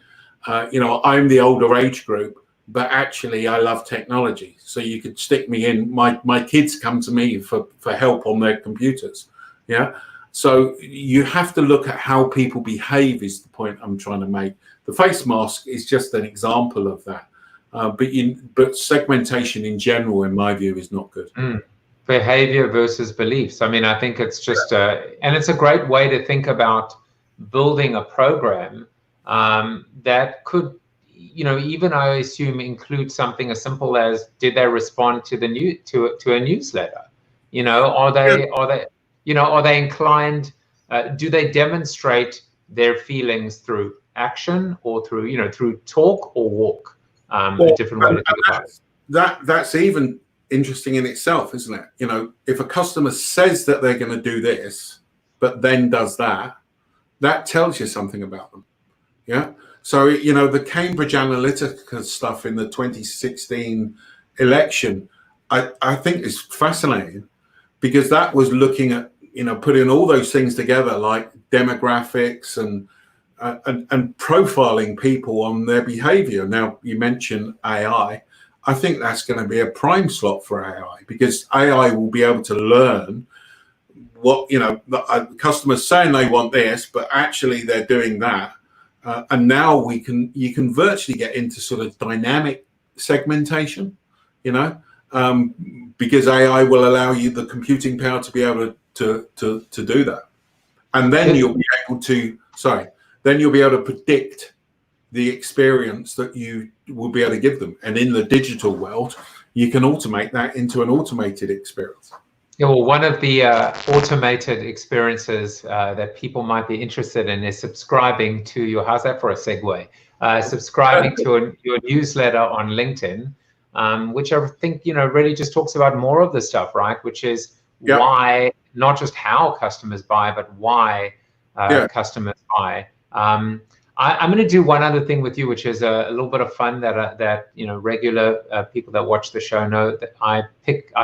I'm the older age group, but actually I love technology. So you could stick me in. My kids come to me for help on their computers. Yeah. So you have to look at how people behave is the point I'm trying to make. The face mask is just an example of that. But segmentation in general, in my view, is not good. Behavior versus beliefs. I think it's just and it's a great way to think about building a program that could, even I assume include something as simple as, did they respond to to a newsletter? Are they inclined? Do they demonstrate their feelings through action or through, you know, through talk or walk. A different way to think about it. That's even interesting in itself, isn't it? You know, if a customer says that they're going to do this, but then does that, that tells you something about them. Yeah. So, you know, the Cambridge Analytica stuff in the 2016 election, I think is fascinating, because that was looking at, you know, putting all those things together, like demographics and profiling people on their behavior. Now, you mentioned AI. I think that's going to be a prime slot for AI, because AI will be able to learn what, you know, the customers saying they want this, but actually they're doing that. And now you can virtually get into sort of dynamic segmentation, you know, because AI will allow you the computing power to be able to do that. And then you'll be able to, then you'll be able to predict the experience that you will be able to give them. And in the digital world, you can automate that into an automated experience. Yeah, well, one of the automated experiences that people might be interested in is subscribing to your, how's that for a segue? Subscribing to your newsletter on LinkedIn, which I think, you know, really just talks about more of the stuff, right? Which is why, not just how customers buy, but why customers buy. I'm going to do one other thing with you, which is a little bit of fun that you know, regular people that watch the show know that I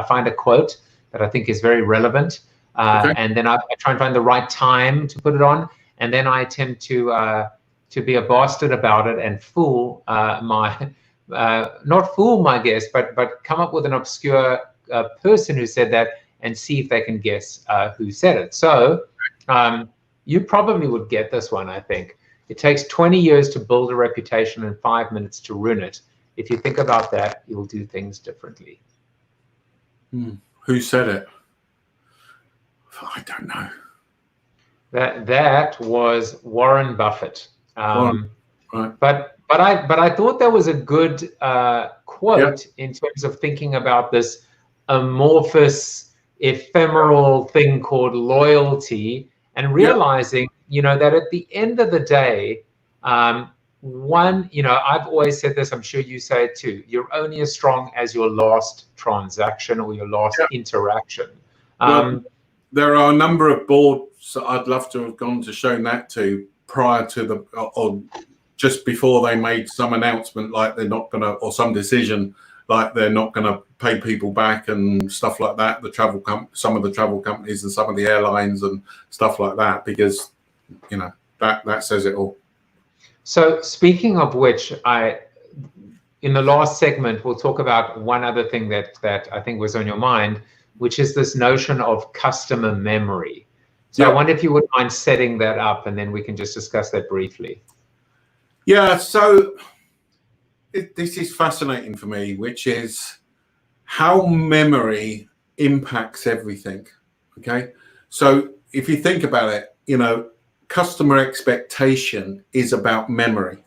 find a quote that I think is very relevant, and then I try and find the right time to put it on, and then I attempt to be a bastard about it and fool not fool my guest, but come up with an obscure person who said that and see if they can guess who said it. So you probably would get this one, I think. It takes 20 years to build a reputation and 5 minutes to ruin it. If you think about that, you'll do things differently. Who said it? I don't know. That was Warren Buffett. Right. But I thought that was a good quote in terms of thinking about this amorphous, ephemeral thing called loyalty, and realizing, you know, that at the end of the day, you know, I've always said this, I'm sure you say it too, you're only as strong as your last transaction or your last interaction. Well, there are a number of boards that I'd love to have gone to shown that to prior to the, or just before they made some announcement like they're not going to, or some decision like they're not going to pay people back and stuff like that, some of the travel companies and some of the airlines and stuff like that, because, you know, that says it all. So speaking of which, in the last segment, we'll talk about one other thing that I think was on your mind, which is this notion of customer memory. So I wonder if you would mind setting that up, and then we can just discuss that briefly. Yeah, so this is fascinating for me, which is how memory impacts everything, okay? So if you think about it, you know, customer expectation is about memory,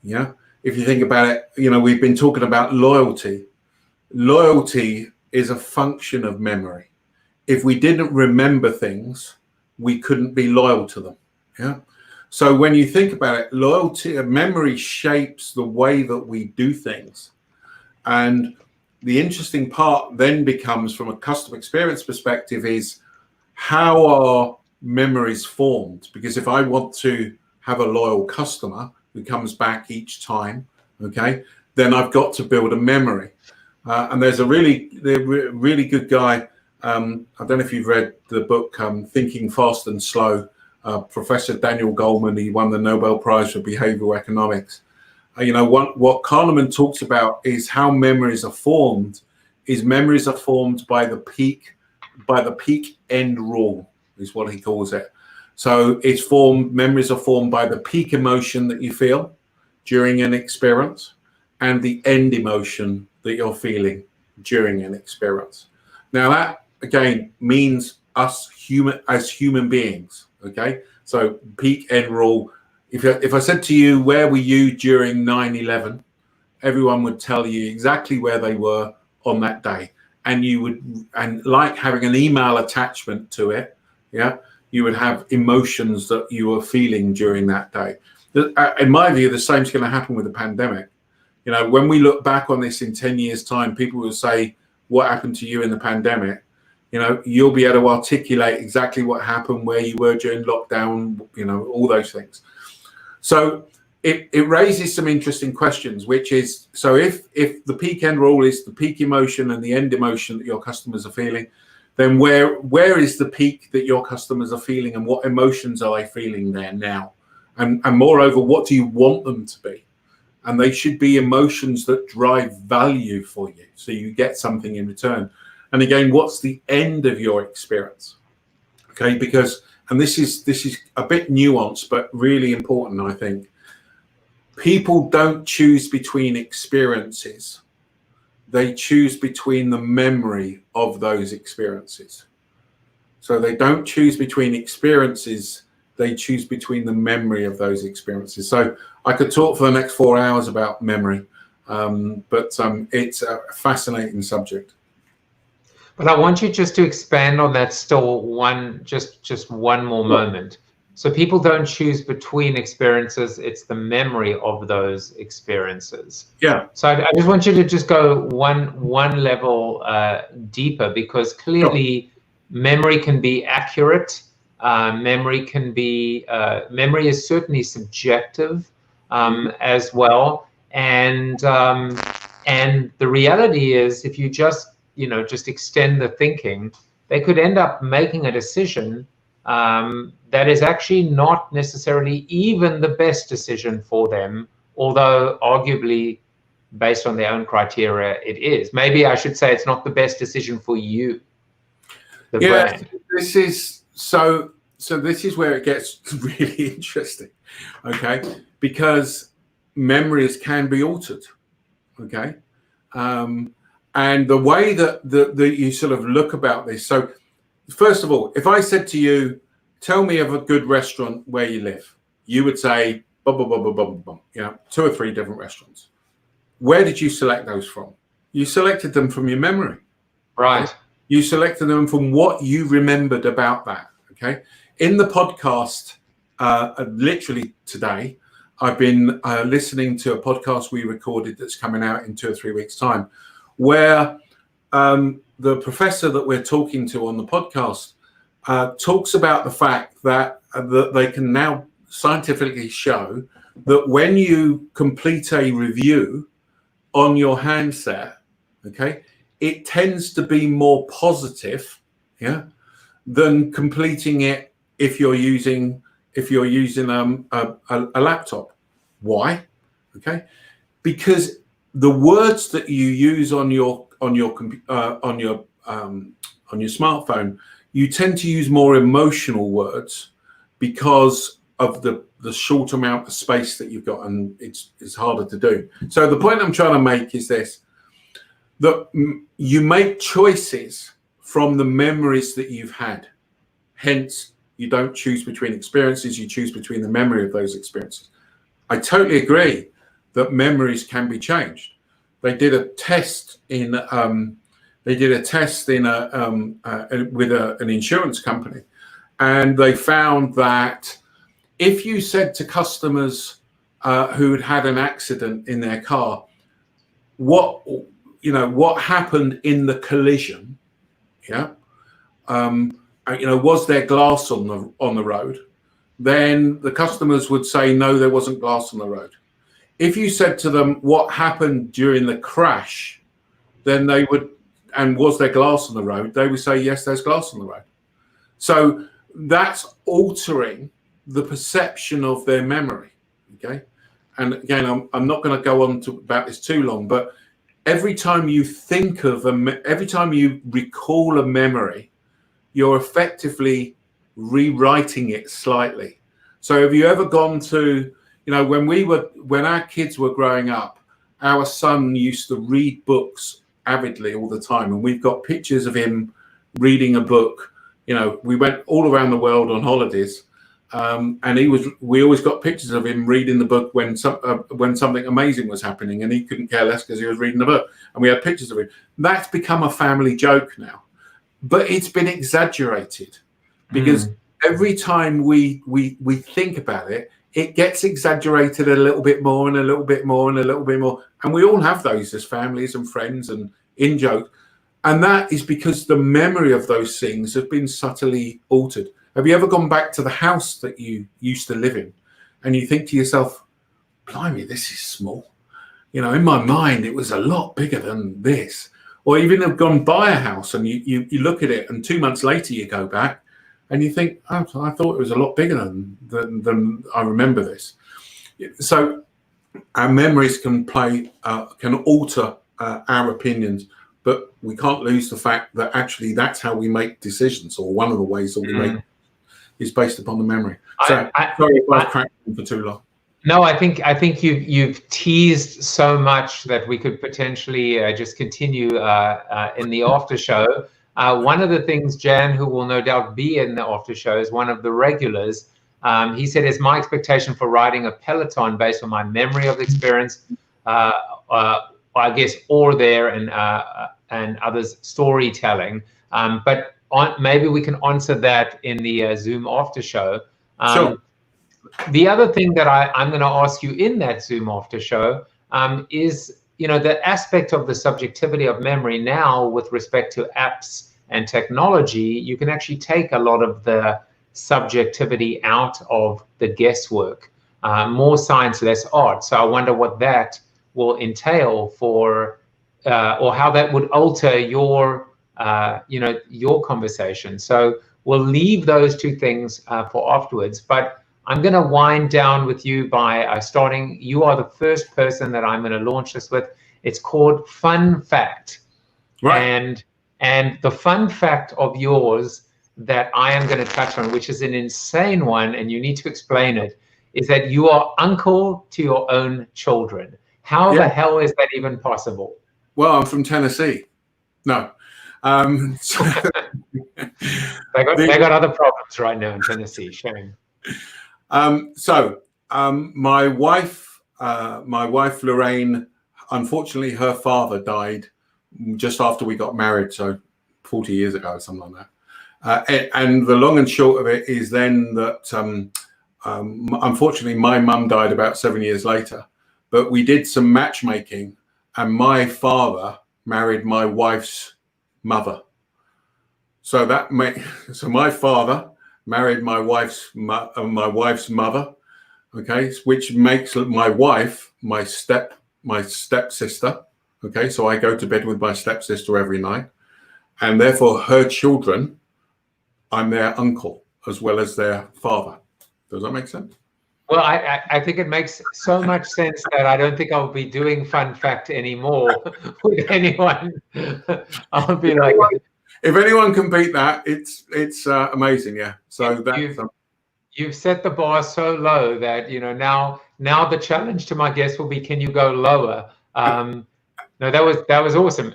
yeah? If you think about it, you know, we've been talking about loyalty. Loyalty is a function of memory. If we didn't remember things, we couldn't be loyal to them, yeah? So when you think about it, loyalty and memory shapes the way that we do things. And the interesting part then becomes, from a customer experience perspective, is how are memories formed? Because if I want to have a loyal customer who comes back each time, okay, then I've got to build a memory. And there's a really good guy. I don't know if you've read the book Thinking Fast and Slow. Professor Daniel Goleman, he won the Nobel Prize for Behavioral Economics. You know, what Kahneman talks about is how memories are formed. Memories are formed by the peak end rule, is what he calls it. So it's formed. Memories are formed by the peak emotion that you feel during an experience, and the end emotion that you're feeling during an experience. Now that again means us as human beings. Okay, so peak end rule. If I said to you, where were you during 9/11? Everyone would tell you exactly where they were on that day, and like having an email attachment to it, yeah, you would have emotions that you were feeling during that day. In my view, the same is going to happen with the pandemic. You know, when we look back on this in 10 years' time, people will say, what happened to you in the pandemic? You know, you'll be able to articulate exactly what happened, where you were during lockdown, you know, all those things. So it raises some interesting questions, which is, so if the peak end rule is the peak emotion and the end emotion that your customers are feeling, then where is the peak that your customers are feeling, and what emotions are they feeling there now? And moreover, what do you want them to be? And they should be emotions that drive value for you, so you get something in return. And again, what's the end of your experience? Okay, because, and this is a bit nuanced, but really important, I think. People don't choose between experiences. They choose between the memory of those experiences. So they don't choose between experiences, they choose between the memory of those experiences. So I could talk for the next 4 hours about memory, but it's a fascinating subject. But I want you just to expand on that still just one more moment. So people don't choose between experiences, it's the memory of those experiences. Yeah. So I just want you to just go one level deeper, because clearly memory can be accurate. Memory is certainly subjective as well. And the reality is, if you just extend the thinking, they could end up making a decision that is actually not necessarily even the best decision for them, although arguably based on their own criteria it is. Maybe I should say it's not the best decision for you, the brand. This is so this is where it gets really interesting, okay? Because memories can be altered, okay? And the way that you sort of look about this. So first of all, if I said to you, tell me of a good restaurant where you live, you would say, bum, bum, bum, bum, bum, bum, 2 or 3 different restaurants. Where did you select those from? You selected them from your memory. Right. Okay? You selected them from what you remembered about that, okay? In the podcast, literally today, I've been listening to a podcast we recorded that's coming out in 2 or 3 weeks' time, where the professor that we're talking to on the podcast talks about the fact that they can now scientifically show that when you complete a review on your handset, okay, it tends to be more positive, than completing it if you're using a laptop. Why? Okay, because the words that you use on your smartphone, you tend to use more emotional words because of the short amount of space that you've got, and it's harder to do. So the point I'm trying to make is this, that you make choices from the memories that you've had. Hence, you don't choose between experiences, you choose between the memory of those experiences. I totally agree that memories can be changed. They did a test with an insurance company, and they found that if you said to customers who had had an accident in their car, what happened in the collision, was there glass on the road, then the customers would say no, there wasn't glass on the road. If you said to them what happened during the crash, then they would, and was there glass on the road, they would say yes, there's glass on the road. So that's altering the perception of their memory. Okay, and again, I'm not going to go on about this too long, but every time you think of every time you recall a memory, you're effectively rewriting it slightly. So have you ever gone to, when our kids were growing up, our son used to read books avidly all the time, and we've got pictures of him reading a book. We went all around the world on holidays, and we always got pictures of him reading the book when something amazing was happening, and he couldn't care less because he was reading the book, and we had pictures of him. That's become a family joke now, but it's been exaggerated because every time we think about it, it gets exaggerated a little bit more and a little bit more and a little bit more. And we all have those as families and friends and in jokes. And that is because the memory of those things have been subtly altered. Have you ever gone back to the house that you used to live in and you think to yourself, blimey, this is small. You know, in my mind, it was a lot bigger than this. Or even have gone buy a house and you look at it and 2 months later you go back and you think, oh, I thought it was a lot bigger than I remember this. So our memories can alter our opinions, but we can't lose the fact that actually that's how we make decisions, or one of the ways that we make is based upon the memory. So sorry if I've cracked on for too long. No, I think you've teased so much that we could potentially just continue in the after show. One of the things, Jan, who will no doubt be in the after show, is one of the regulars. He said, "It's my expectation for riding a peloton based on my memory of the experience, I guess, or there and others' storytelling. But maybe we can answer that in the Zoom after show." Sure. The other thing that I'm going to ask you in that Zoom after show is, you know, the aspect of the subjectivity of memory now with respect to apps and technology. You can actually take a lot of the subjectivity out of the guesswork, more science, less art. So I wonder what that will entail for, or how that would alter your, your conversation. So we'll leave those two things for afterwards. But I'm going to wind down with you by starting. You are the first person that I'm going to launch this with. It's called Fun Fact. Right. And the fun fact of yours that I am going to touch on, which is an insane one, and you need to explain it, is that you are uncle to your own children. How the hell is that even possible? Well, I'm from Tennessee. No. So they got other problems right now in Tennessee. Shame. My wife Lorraine, unfortunately, her father died just after we got married, so 40 years ago or something like that. And the long and short of it is then that, unfortunately, my mum died about 7 years later. But we did some matchmaking, and my father married my wife's mother. So my father married my wife's mother, okay, which makes my wife my stepsister, okay. So I go to bed with my stepsister every night, and therefore her children, I'm their uncle as well as their father. Does that make sense? Well, I think it makes so much sense that I don't think I'll be doing Fun Fact anymore with anyone. I'll be like, if anyone can beat that, it's amazing, yeah. So you've set the bar so low that, you know, now the challenge to my guests will be, can you go lower? No, that was awesome.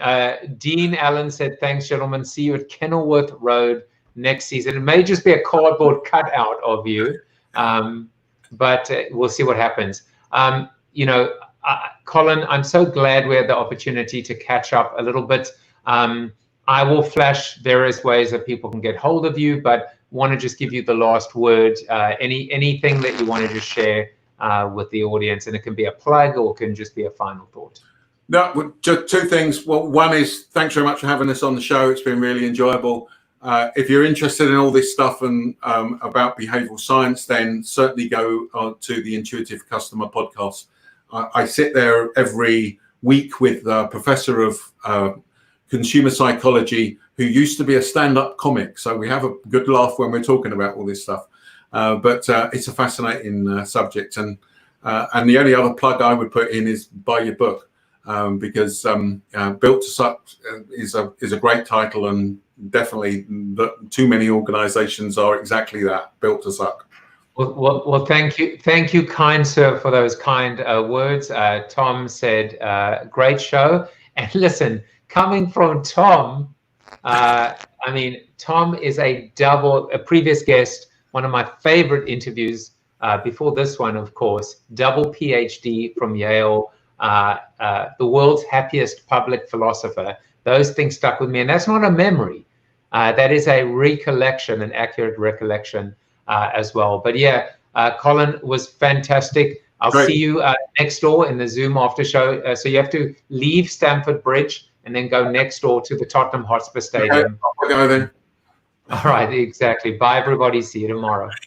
Dean Allen said, "Thanks, gentlemen. See you at Kenilworth Road next season." It may just be a cardboard cutout of you. But we'll see what happens. Colin, I'm so glad we had the opportunity to catch up a little bit. I will flash various ways that people can get hold of you, but want to just give you the last word. Anything that you want to just share with the audience, and it can be a plug or it can just be a final thought. No, just two things. Well, one is thanks very much for having us on the show. It's been really enjoyable. If you're interested in all this stuff and about behavioral science, then certainly go to the Intuitive Customer podcast. I sit there every week with a professor of consumer psychology who used to be a stand-up comic. So we have a good laugh when we're talking about all this stuff. But it's a fascinating subject. And the only other plug I would put in is buy your book, because Built to Suck is a great title, and definitely too many organizations are exactly that, built to suck. Well, thank you, kind sir, for those kind words. Tom said, great show. And listen, coming from Tom, Tom is a previous guest, one of my favorite interviews before this one, of course, double PhD from Yale, the world's happiest public philosopher. Those things stuck with me, and that's not a memory. That is a recollection, an accurate recollection as well. But yeah, Colin was fantastic. I'll Great. see you next door in the Zoom after show. So you have to leave Stamford Bridge and then go next door to the Tottenham Hotspur Stadium. Okay, I'll go then. All right, exactly. Bye, everybody. See you tomorrow.